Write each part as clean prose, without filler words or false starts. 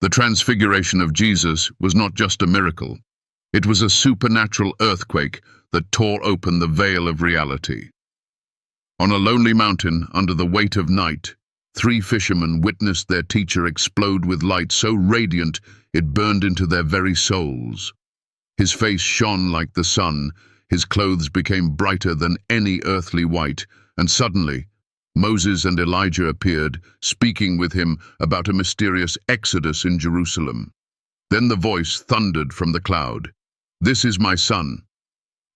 The transfiguration of Jesus was not just a miracle. It was a supernatural earthquake that tore open the veil of reality. On a lonely mountain, under the weight of night, 3 fishermen witnessed their teacher explode with light so radiant it burned into their very souls. His face shone like the sun, his clothes became brighter than any earthly white, and suddenly, Moses and Elijah appeared, speaking with him about a mysterious exodus in Jerusalem. Then the voice thundered from the cloud, "This is my son.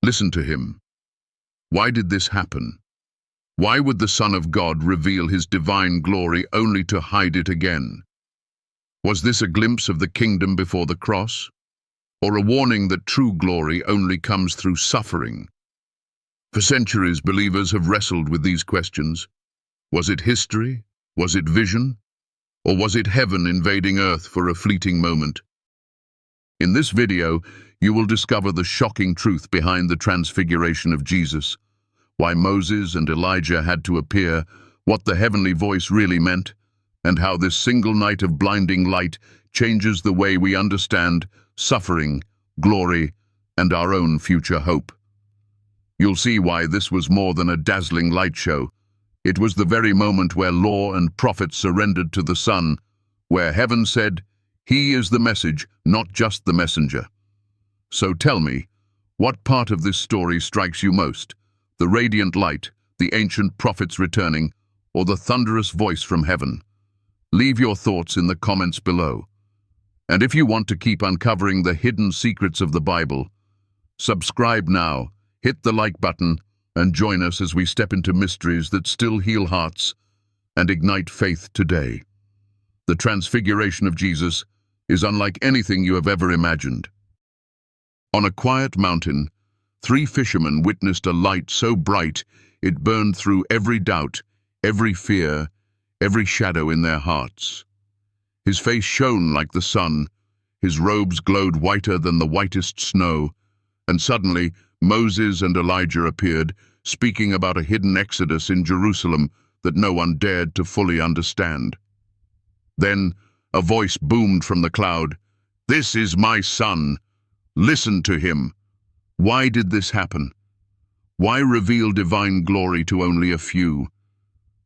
Listen to him." Why did this happen? Why would the Son of God reveal his divine glory only to hide it again? Was this a glimpse of the kingdom before the cross? Or a warning that true glory only comes through suffering? For centuries, believers have wrestled with these questions. Was it history? Was it vision? Or was it heaven invading earth for a fleeting moment? In this video, you will discover the shocking truth behind the transfiguration of Jesus, why Moses and Elijah had to appear, what the heavenly voice really meant, and how this single night of blinding light changes the way we understand suffering, glory, and our own future hope. You'll see why this was more than a dazzling light show. It was the very moment where law and prophet surrendered to the Son, where heaven said, "He is the message, not just the messenger." So tell me, what part of this story strikes you most? The radiant light, the ancient prophets returning, or the thunderous voice from heaven? Leave your thoughts in the comments below. And if you want to keep uncovering the hidden secrets of the Bible, subscribe now, hit the like button, and join us as we step into mysteries that still heal hearts and ignite faith today. The transfiguration of Jesus is unlike anything you have ever imagined. On a quiet mountain, 3 fishermen witnessed a light so bright it burned through every doubt, every fear, every shadow in their hearts. His face shone like the sun, his robes glowed whiter than the whitest snow, and suddenly Moses and Elijah appeared, speaking about a hidden exodus in Jerusalem that no one dared to fully understand. Then a voice boomed from the cloud, "This is my son. Listen to him." Why did this happen? Why reveal divine glory to only a few?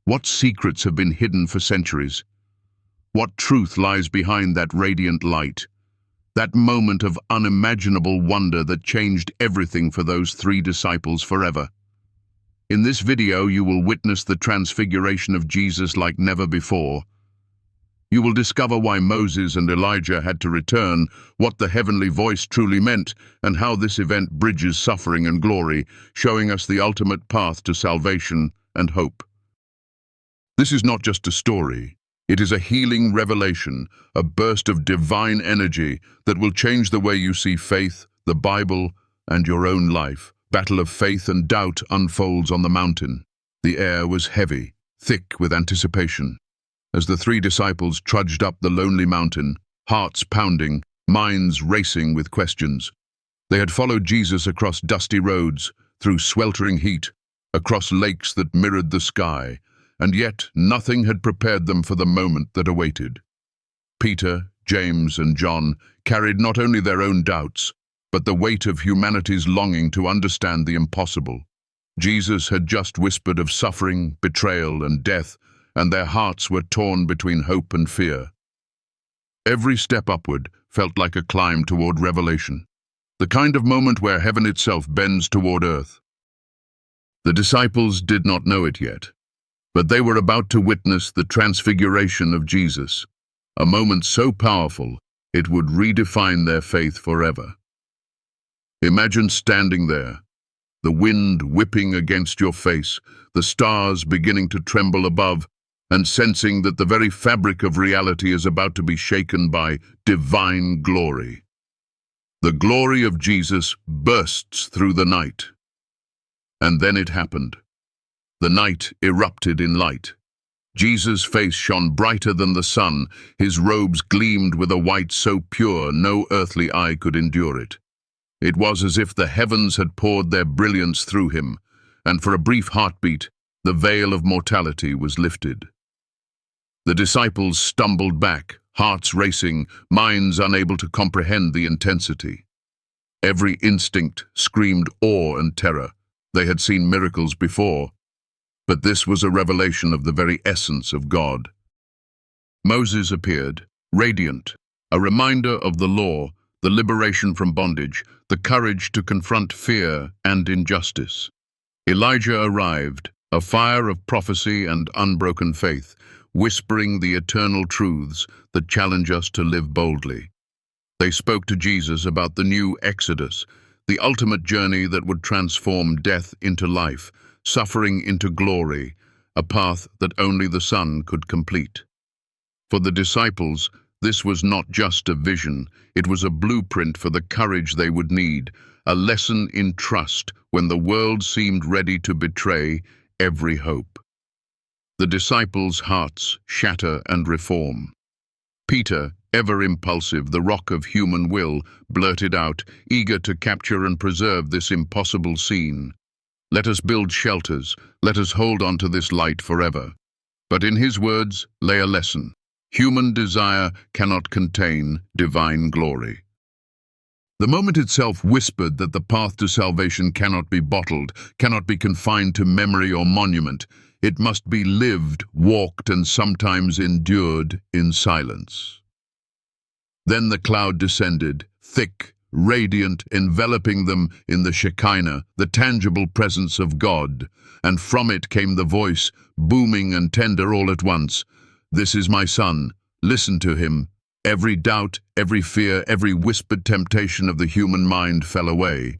What secrets have been hidden for centuries? What truth lies behind that radiant light? That moment of unimaginable wonder that changed everything for those 3 disciples forever. In this video, you will witness the transfiguration of Jesus like never before. You will discover why Moses and Elijah had to return, what the heavenly voice truly meant, and how this event bridges suffering and glory, showing us the ultimate path to salvation and hope. This is not just a story. It is a healing revelation, a burst of divine energy that will change the way you see faith, the Bible, and your own life. Battle of faith and doubt unfolds on the mountain. The air was heavy, thick with anticipation. As the 3 disciples trudged up the lonely mountain, hearts pounding, minds racing with questions. They had followed Jesus across dusty roads, through sweltering heat, across lakes that mirrored the sky, and yet nothing had prepared them for the moment that awaited. Peter, James, and John carried not only their own doubts, but the weight of humanity's longing to understand the impossible. Jesus had just whispered of suffering, betrayal, and death, and their hearts were torn between hope and fear. Every step upward felt like a climb toward revelation, the kind of moment where heaven itself bends toward earth. The disciples did not know it yet, but they were about to witness the transfiguration of Jesus, a moment so powerful it would redefine their faith forever. Imagine standing there, the wind whipping against your face, the stars beginning to tremble above, and sensing that the very fabric of reality is about to be shaken by divine glory. The glory of Jesus bursts through the night. And then it happened. The night erupted in light. Jesus' face shone brighter than the sun, his robes gleamed with a white so pure no earthly eye could endure it. It was as if the heavens had poured their brilliance through him, and for a brief heartbeat, the veil of mortality was lifted. The disciples stumbled back, hearts racing, minds unable to comprehend the intensity. Every instinct screamed awe and terror. They had seen miracles before, but this was a revelation of the very essence of God. Moses appeared, radiant, a reminder of the law, the liberation from bondage, the courage to confront fear and injustice. Elijah arrived, a fire of prophecy and unbroken faith, whispering the eternal truths that challenge us to live boldly. They spoke to Jesus about the new Exodus, the ultimate journey that would transform death into life, suffering into glory, a path that only the Son could complete. For the disciples, this was not just a vision, it was a blueprint for the courage they would need, a lesson in trust when the world seemed ready to betray every hope. The disciples' hearts shatter and reform. Peter, ever impulsive, the rock of human will, blurted out, eager to capture and preserve this impossible scene. "Let us build shelters, let us hold on to this light forever." But in his words lay a lesson. Human desire cannot contain divine glory. The moment itself whispered that the path to salvation cannot be bottled, cannot be confined to memory or monument. It must be lived, walked, and sometimes endured in silence. Then the cloud descended, thick, radiant, enveloping them in the Shekinah, the tangible presence of God, and from it came the voice, booming and tender all at once. "This is my Son, listen to him." Every doubt, every fear, every whispered temptation of the human mind fell away.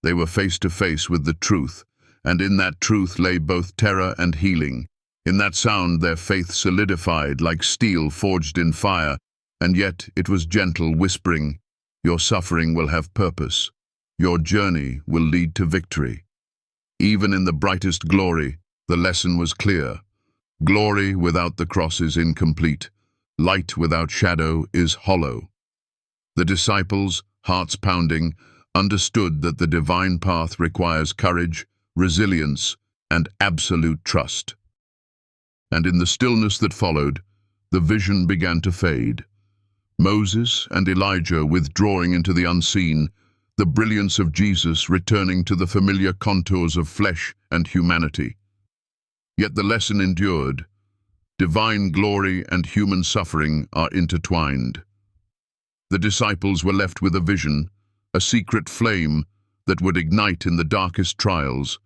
They were face to face with the truth, and in that truth lay both terror and healing. In that sound their faith solidified like steel forged in fire, and yet it was gentle, whispering, "Your suffering will have purpose. Your journey will lead to victory." Even in the brightest glory, the lesson was clear. Glory without the cross is incomplete. Light without shadow is hollow. The disciples, hearts pounding, understood that the divine path requires courage, resilience, and absolute trust. And in the stillness that followed, the vision began to fade. Moses and Elijah withdrawing into the unseen, the brilliance of Jesus returning to the familiar contours of flesh and humanity. Yet the lesson endured. Divine glory and human suffering are intertwined. The disciples were left with a vision, a secret flame that would ignite in the darkest trials,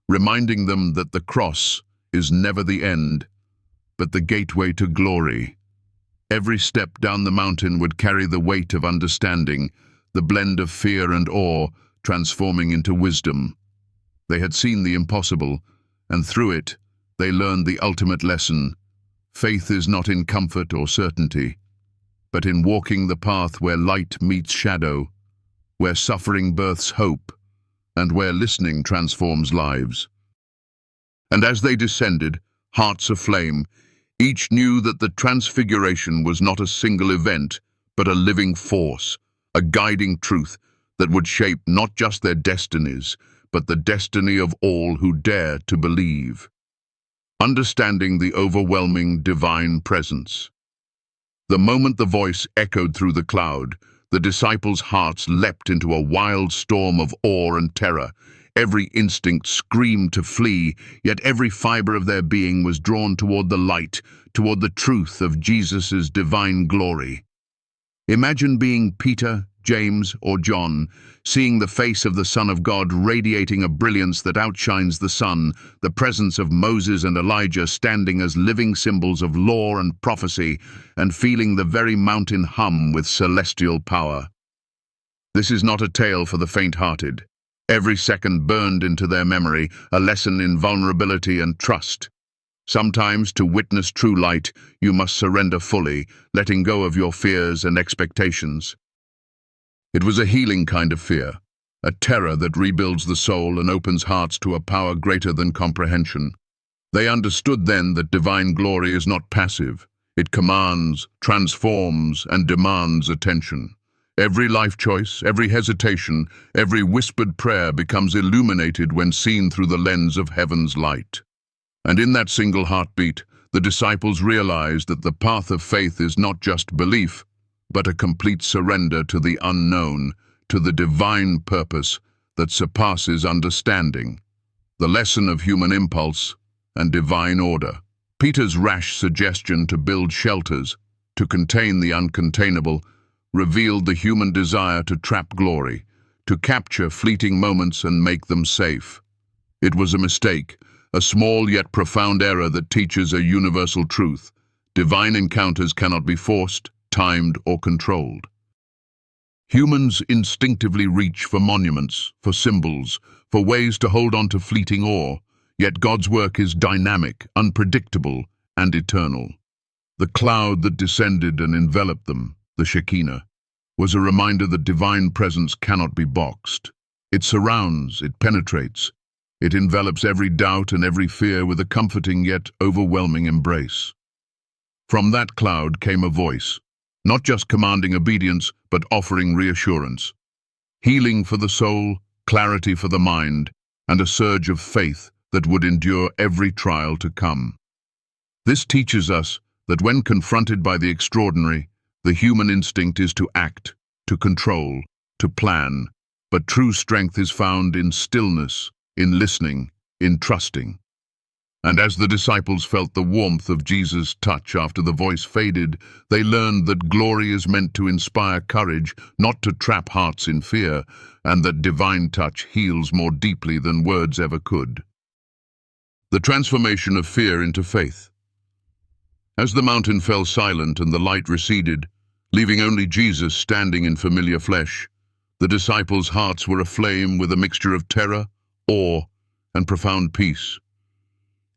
reminding them that the cross is never the end, but the gateway to glory. Every step down the mountain would carry the weight of understanding, the blend of fear and awe transforming into wisdom. They had seen the impossible, and through it, they learned the ultimate lesson. Faith is not in comfort or certainty, but in walking the path where light meets shadow, where suffering births hope, and where listening transforms lives. And as they descended, hearts aflame, each knew that the Transfiguration was not a single event, but a living force, a guiding truth that would shape not just their destinies, but the destiny of all who dare to believe. Understanding the overwhelming divine presence. The moment the voice echoed through the cloud, the disciples' hearts leapt into a wild storm of awe and terror. Every instinct screamed to flee, yet every fiber of their being was drawn toward the light, toward the truth of Jesus' divine glory. Imagine being Peter, James, or John, seeing the face of the Son of God radiating a brilliance that outshines the sun, the presence of Moses and Elijah standing as living symbols of law and prophecy, and feeling the very mountain hum with celestial power. This is not a tale for the faint-hearted. Every second burned into their memory, a lesson in vulnerability and trust. Sometimes, to witness true light, you must surrender fully, letting go of your fears and expectations. It was a healing kind of fear, a terror that rebuilds the soul and opens hearts to a power greater than comprehension. They understood then that divine glory is not passive. It commands, transforms, and demands attention. Every life choice, every hesitation, every whispered prayer becomes illuminated when seen through the lens of heaven's light. And in that single heartbeat, the disciples realized that the path of faith is not just belief, but a complete surrender to the unknown, to the divine purpose that surpasses understanding, the lesson of human impulse and divine order. Peter's rash suggestion to build shelters, to contain the uncontainable, revealed the human desire to trap glory, to capture fleeting moments and make them safe. It was a mistake, a small yet profound error that teaches a universal truth. Divine encounters cannot be forced, timed, or controlled. Humans instinctively reach for monuments, for symbols, for ways to hold on to fleeting awe, yet God's work is dynamic, unpredictable, and eternal. The cloud that descended and enveloped them, the Shekinah, was a reminder that divine presence cannot be boxed. It surrounds, it penetrates, it envelops every doubt and every fear with a comforting yet overwhelming embrace. From that cloud came a voice, not just commanding obedience, but offering reassurance. Healing for the soul, clarity for the mind, and a surge of faith that would endure every trial to come. This teaches us that when confronted by the extraordinary, the human instinct is to act, to control, to plan, but true strength is found in stillness, in listening, in trusting. And as the disciples felt the warmth of Jesus' touch after the voice faded, they learned that glory is meant to inspire courage, not to trap hearts in fear, and that divine touch heals more deeply than words ever could. The transformation of fear into faith. As the mountain fell silent and the light receded, leaving only Jesus standing in familiar flesh, the disciples' hearts were aflame with a mixture of terror, awe, and profound peace.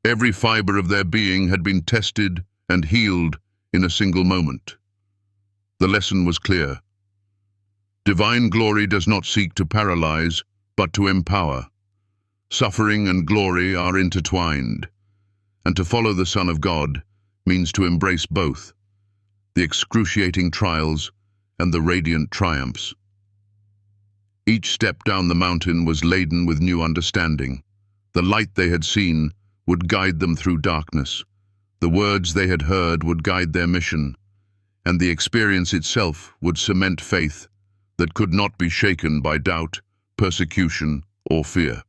Every fiber of their being had been tested and healed in a single moment. The lesson was clear. Divine glory does not seek to paralyze, but to empower. Suffering and glory are intertwined, and to follow the Son of God means to embrace both, the excruciating trials and the radiant triumphs. Each step down the mountain was laden with new understanding. The light they had seen would guide them through darkness. The words they had heard would guide their mission, and the experience itself would cement faith that could not be shaken by doubt, persecution, or fear.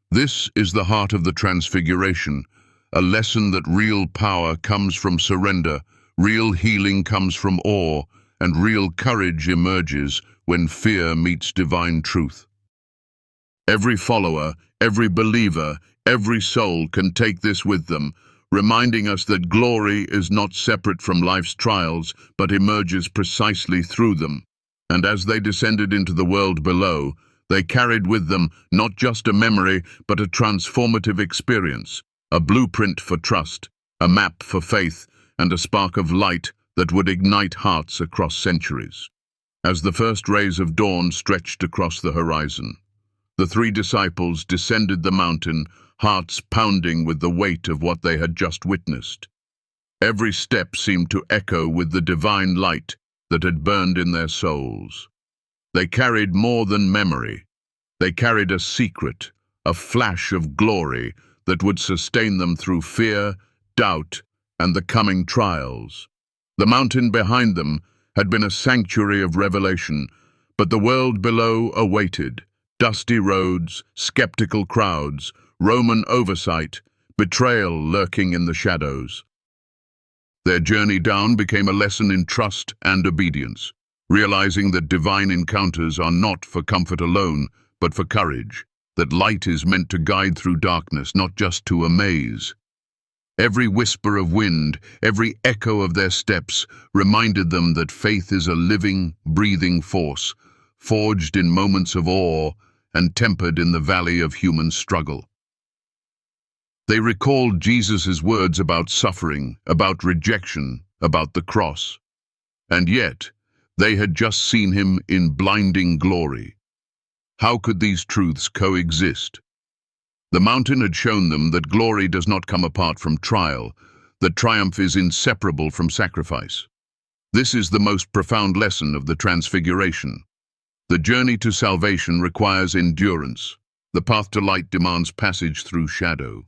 This is the heart of the Transfiguration, a lesson that real power comes from surrender, real healing comes from awe, and real courage emerges when fear meets divine truth. Every follower, every believer, every soul can take this with them, reminding us that glory is not separate from life's trials, but emerges precisely through them. And as they descended into the world below, they carried with them not just a memory, but a transformative experience, a blueprint for trust, a map for faith, and a spark of light that would ignite hearts across centuries. As the first rays of dawn stretched across the horizon, the three disciples descended the mountain, hearts pounding with the weight of what they had just witnessed. Every step seemed to echo with the divine light that had burned in their souls. They carried more than memory. They carried a secret, a flash of glory that would sustain them through fear, doubt, and the coming trials. The mountain behind them had been a sanctuary of revelation, but the world below awaited. Dusty roads, skeptical crowds, Roman oversight, betrayal lurking in the shadows. Their journey down became a lesson in trust and obedience, realizing that divine encounters are not for comfort alone, but for courage, that light is meant to guide through darkness, not just to amaze. Every whisper of wind, every echo of their steps reminded them that faith is a living, breathing force, forged in moments of awe and tempered in the valley of human struggle. They recalled Jesus' words about suffering, about rejection, about the cross. And yet, they had just seen him in blinding glory. How could these truths coexist? The mountain had shown them that glory does not come apart from trial, that triumph is inseparable from sacrifice. This is the most profound lesson of the Transfiguration. The journey to salvation requires endurance. The path to light demands passage through shadow.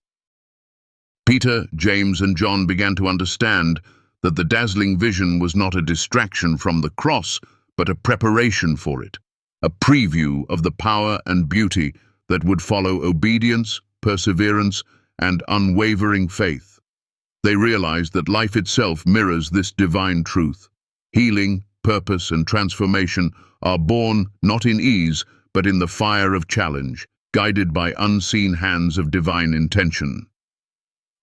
Peter, James, and John began to understand that the dazzling vision was not a distraction from the cross, but a preparation for it, a preview of the power and beauty that would follow obedience, perseverance, and unwavering faith. They realized that life itself mirrors this divine truth. Healing, purpose, and transformation are born not in ease, but in the fire of challenge, guided by unseen hands of divine intention.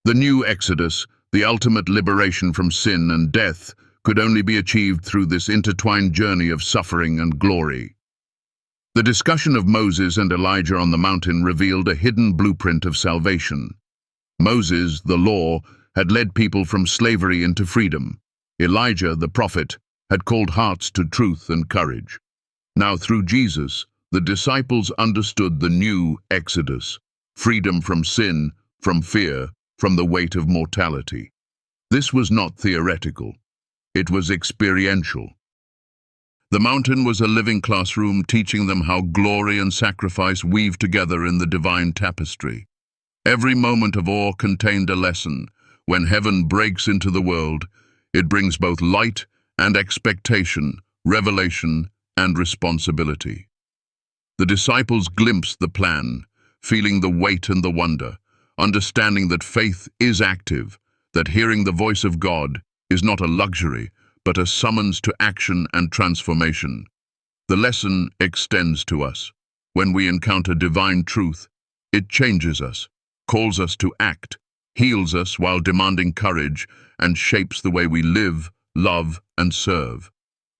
The new Exodus, the ultimate liberation from sin and death, could only be achieved through this intertwined journey of suffering and glory. The discussion of Moses and Elijah on the mountain revealed a hidden blueprint of salvation. Moses, the law, had led people from slavery into freedom. Elijah, the prophet, had called hearts to truth and courage. Now, through Jesus, the disciples understood the new Exodus, freedom from sin, from fear, from the weight of mortality. This was not theoretical. It was experiential. The mountain was a living classroom, teaching them how glory and sacrifice weave together in the divine tapestry. Every moment of awe contained a lesson. When heaven breaks into the world, it brings both light and expectation, revelation and responsibility. The disciples glimpsed the plan, feeling the weight and the wonder, understanding that faith is active, that hearing the voice of God is not a luxury, but a summons to action and transformation. The lesson extends to us. When we encounter divine truth, it changes us, calls us to act, heals us while demanding courage, and shapes the way we live, love, and serve.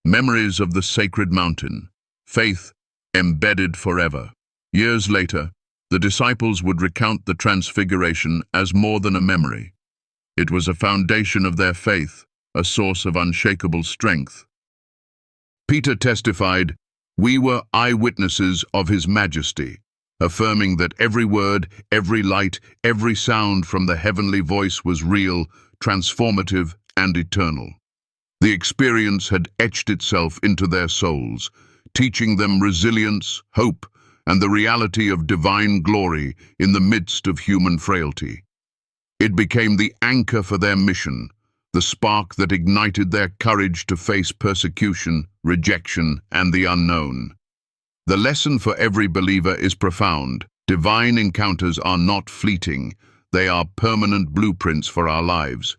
Memories of the sacred mountain, faith embedded forever. Years later, the disciples would recount the Transfiguration as more than a memory. It was a foundation of their faith, a source of unshakable strength. Peter testified, "We were eyewitnesses of his majesty," affirming that every word, every light, every sound from the heavenly voice was real, transformative, and eternal. The experience had etched itself into their souls, teaching them resilience, hope, and the reality of divine glory in the midst of human frailty. It became the anchor for their mission, the spark that ignited their courage to face persecution, rejection, and the unknown. The lesson for every believer is profound. Divine encounters are not fleeting. They are permanent blueprints for our lives.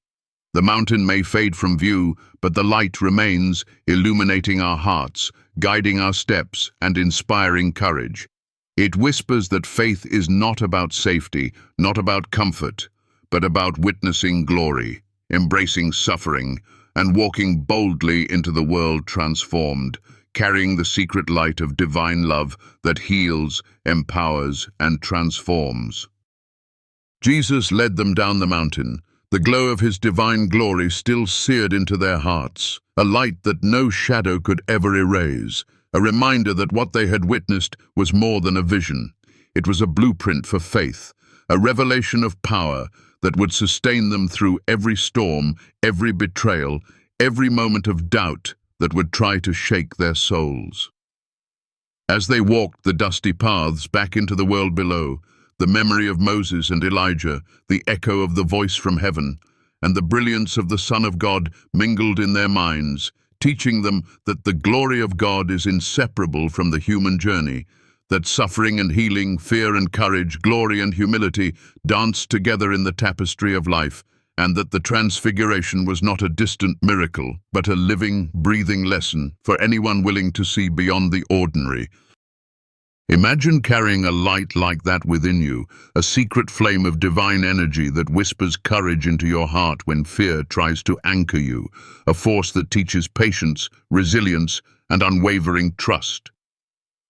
The mountain may fade from view, but the light remains, illuminating our hearts, guiding our steps, and inspiring courage. It whispers that faith is not about safety, not about comfort, but about witnessing glory, embracing suffering, and walking boldly into the world transformed, carrying the secret light of divine love that heals, empowers, and transforms. Jesus led them down the mountain, the glow of his divine glory still seared into their hearts, a light that no shadow could ever erase, a reminder that what they had witnessed was more than a vision. It was a blueprint for faith, a revelation of power that would sustain them through every storm, every betrayal, every moment of doubt that would try to shake their souls. As they walked the dusty paths back into the world below, the memory of Moses and Elijah, the echo of the voice from heaven, and the brilliance of the Son of God mingled in their minds, teaching them that the glory of God is inseparable from the human journey, that suffering and healing, fear and courage, glory and humility danced together in the tapestry of life, and that the Transfiguration was not a distant miracle, but a living, breathing lesson for anyone willing to see beyond the ordinary. Imagine carrying a light like that within you, a secret flame of divine energy that whispers courage into your heart when fear tries to anchor you, a force that teaches patience, resilience, and unwavering trust.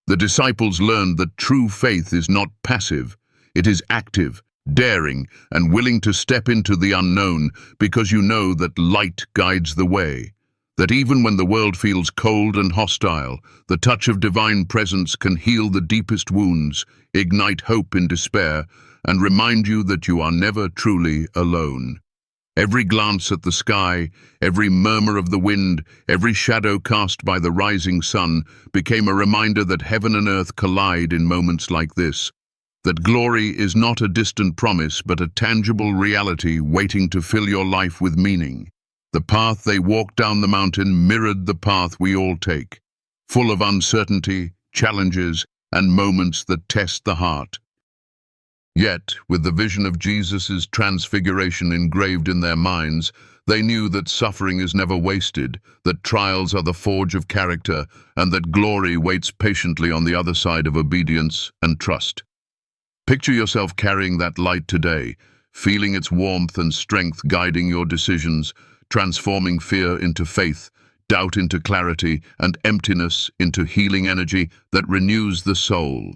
The disciples learned that true faith is not passive, it is active, daring, and willing to step into the unknown because you know that light guides the way. That even when the world feels cold and hostile, the touch of divine presence can heal the deepest wounds, ignite hope in despair, and remind you that you are never truly alone. Every glance at the sky, every murmur of the wind, every shadow cast by the rising sun became a reminder that heaven and earth collide in moments like this. that glory is not a distant promise but a tangible reality waiting to fill your life with meaning. The path they walked down the mountain mirrored the path we all take, full of uncertainty, challenges, and moments that test the heart. Yet, with the vision of Jesus' transfiguration engraved in their minds, they knew that suffering is never wasted, that trials are the forge of character, and that glory waits patiently on the other side of obedience and trust. Picture yourself carrying that light today, feeling its warmth and strength guiding your decisions, transforming fear into faith, doubt into clarity, and emptiness into healing energy that renews the soul.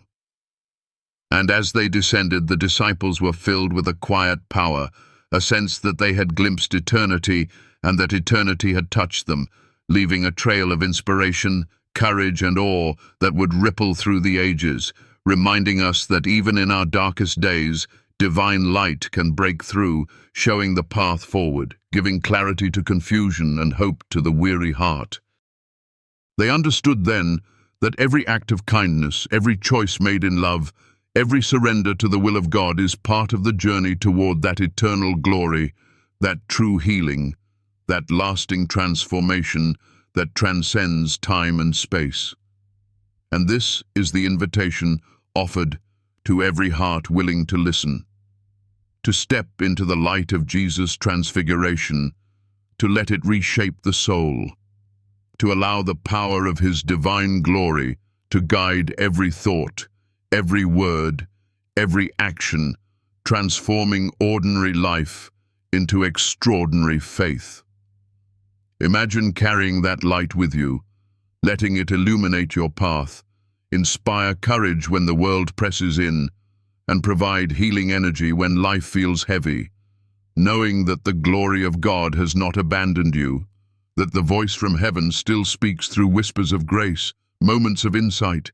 And as they descended, the disciples were filled with a quiet power, a sense that they had glimpsed eternity and that eternity had touched them, leaving a trail of inspiration, courage, and awe that would ripple through the ages, reminding us that even in our darkest days, divine light can break through, showing the path forward, giving clarity to confusion and hope to the weary heart. They understood then that every act of kindness, every choice made in love, every surrender to the will of God is part of the journey toward that eternal glory, that true healing, that lasting transformation that transcends time and space. And this is the invitation offered to every heart willing to listen, to step into the light of Jesus' transfiguration, to let it reshape the soul, to allow the power of his divine glory to guide every thought, every word, every action, transforming ordinary life into extraordinary faith. Imagine carrying that light with you, letting it illuminate your path, inspire courage when the world presses in, and provide healing energy when life feels heavy, knowing that the glory of God has not abandoned you, that the voice from heaven still speaks through whispers of grace, moments of insight,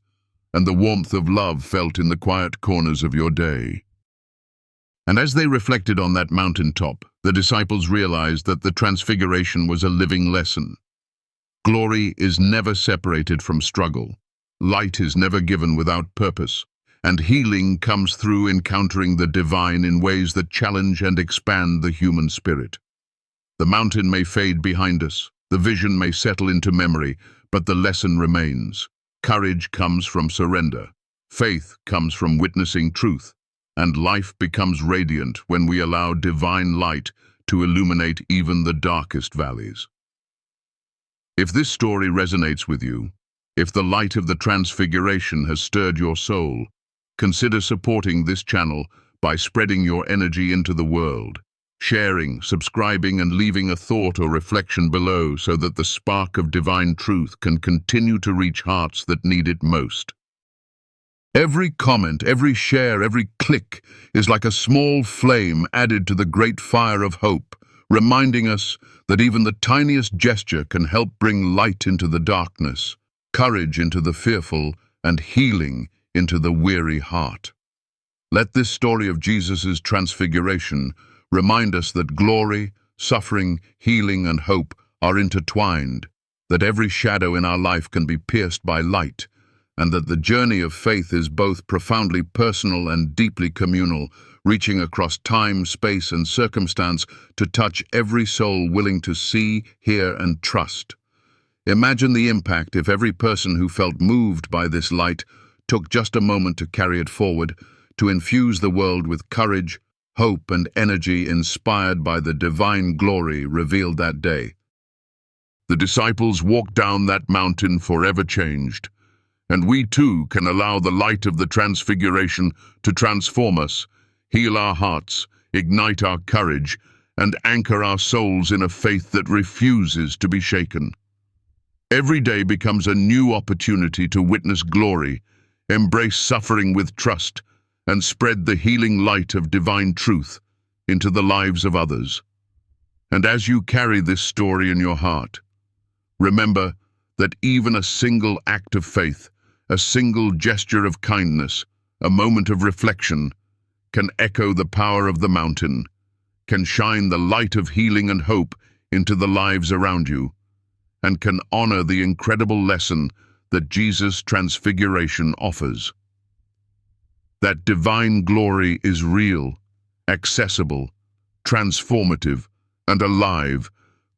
and the warmth of love felt in the quiet corners of your day. And as they reflected on that mountaintop, the disciples realized that the transfiguration was a living lesson. Glory is never separated from struggle. Light is never given without purpose, and healing comes through encountering the divine in ways that challenge and expand the human spirit. The mountain may fade behind us, the vision may settle into memory, but the lesson remains. Courage comes from surrender, faith comes from witnessing truth, and life becomes radiant when we allow divine light to illuminate even the darkest valleys. If this story resonates with you, if the light of the Transfiguration has stirred your soul, consider supporting this channel by spreading your energy into the world, sharing, subscribing, and leaving a thought or reflection below so that the spark of divine truth can continue to reach hearts that need it most. Every comment, every share, every click is like a small flame added to the great fire of hope, reminding us that even the tiniest gesture can help bring light into the darkness, courage into the fearful, and healing into the weary heart. Let this story of Jesus' transfiguration remind us that glory, suffering, healing, and hope are intertwined, that every shadow in our life can be pierced by light, and that the journey of faith is both profoundly personal and deeply communal, reaching across time, space, and circumstance to touch every soul willing to see, hear, and trust. Imagine the impact if every person who felt moved by this light took just a moment to carry it forward, to infuse the world with courage, hope, and energy inspired by the divine glory revealed that day. The disciples walked down that mountain forever changed, and we too can allow the light of the Transfiguration to transform us, heal our hearts, ignite our courage, and anchor our souls in a faith that refuses to be shaken. Every day becomes a new opportunity to witness glory, embrace suffering with trust, and spread the healing light of divine truth into the lives of others. And as you carry this story in your heart, remember that even a single act of faith, a single gesture of kindness, a moment of reflection, can echo the power of the mountain, can shine the light of healing and hope into the lives around you, and can honor the incredible lesson that Jesus' transfiguration offers. That divine glory is real, accessible, transformative, and alive,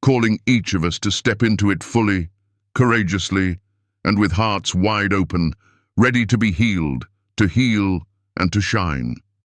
calling each of us to step into it fully, courageously, and with hearts wide open, ready to be healed, to heal, and to shine.